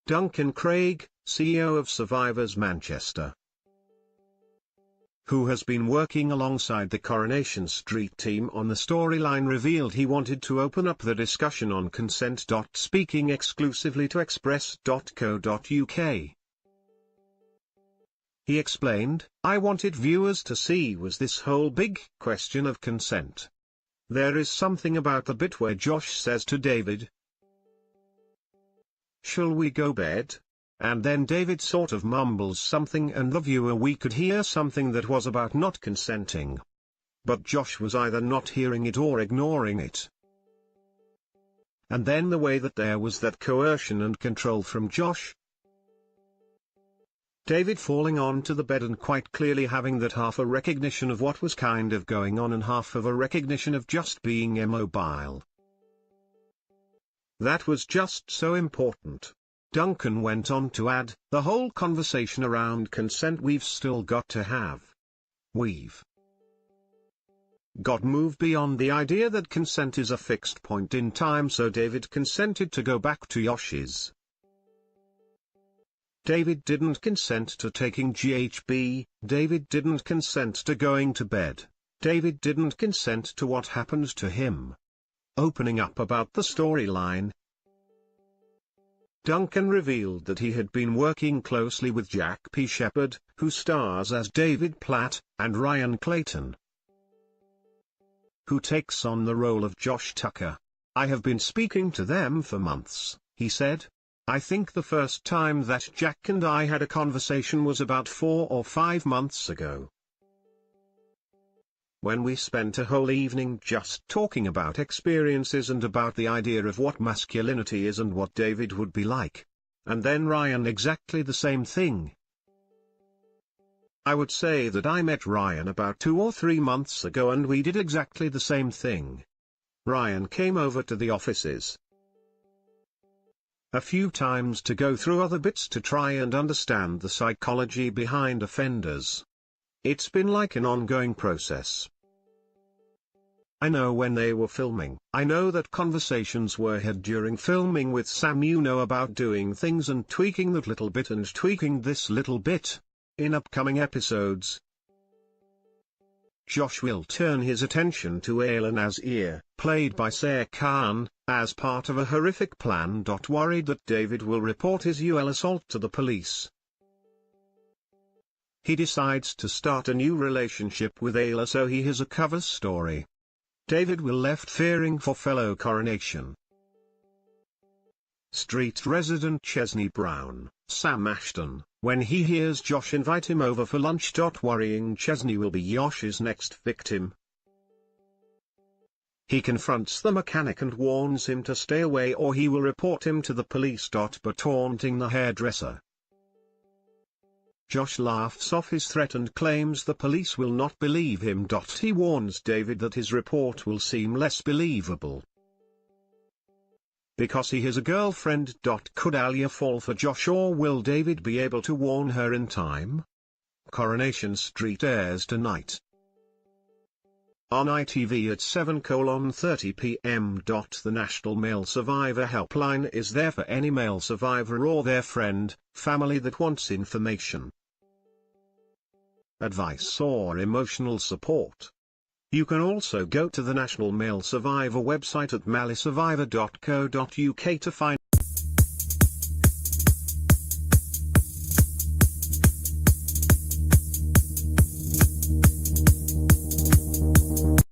Duncan Craig, CEO of Survivors Manchester, who has been working alongside the Coronation Street team on the storyline, revealed he wanted to open up the discussion on consent.Speaking exclusively to express.co.uk. He explained, "I wanted viewers to see was this whole big question of consent. There is something about the bit where Josh says to David, 'Shall we go bed?' And then David sort of mumbles something and the viewer we could hear something that was about not consenting. But Josh was either not hearing it or ignoring it. And then the way that there was that coercion and control from Josh. David falling onto the bed and quite clearly having that half a recognition of what was kind of going on and half of a recognition of just being immobile. That was just so important." Duncan went on to add, "The whole conversation around consent we've still got to have. We've got to move beyond the idea that consent is a fixed point in time." So David consented to go back to Yosh's. David didn't consent to taking GHB, David didn't consent to going to bed, David didn't consent to what happened to him. Opening up about the storyline, Duncan revealed that he had been working closely with Jack P. Shepherd, who stars as David Platt, and Ryan Clayton, who takes on the role of Josh Tucker. "I have been speaking to them for months," he said. "I think the first time that Jack and I had a conversation was about 4 or 5 months ago, when we spent a whole evening just talking about experiences and about the idea of what masculinity is and what David would be like. And then Ryan, exactly the same thing. I would say that I met Ryan about 2 or 3 months ago and we did exactly the same thing. Ryan came over to the offices a few times to go through other bits to try and understand the psychology behind offenders. It's been like an ongoing process. I know when they were filming. I know that conversations were had during filming with Sam, about doing things and tweaking that little bit and tweaking this little bit. In upcoming episodes, Josh will turn his attention to Ayla Nazir, played by Sair Khan, as part of a horrific plan. Worried that David will report his assault to the police, he decides to start a new relationship with Ayla, so he has a cover story. David will left fearing for fellow Coronation Street resident Chesney Brown, Sam Ashton, when he hears Josh invite him over for lunch. Worrying Chesney will be Josh's next victim. He confronts the mechanic and warns him to stay away or he will report him to the police. But taunting the hairdresser, Josh laughs off his threat and claims the police will not believe him. He warns David that his report will seem less believable because he has a girlfriend. Could Alia fall for Josh, or will David be able to warn her in time? Coronation Street airs tonight on ITV at 7:30 p.m. The National Male Survivor Helpline is there for any male survivor or their friend, family that wants information, advice or emotional support. You can also go to the National Male Survivor website at malesurvivor.co.uk to find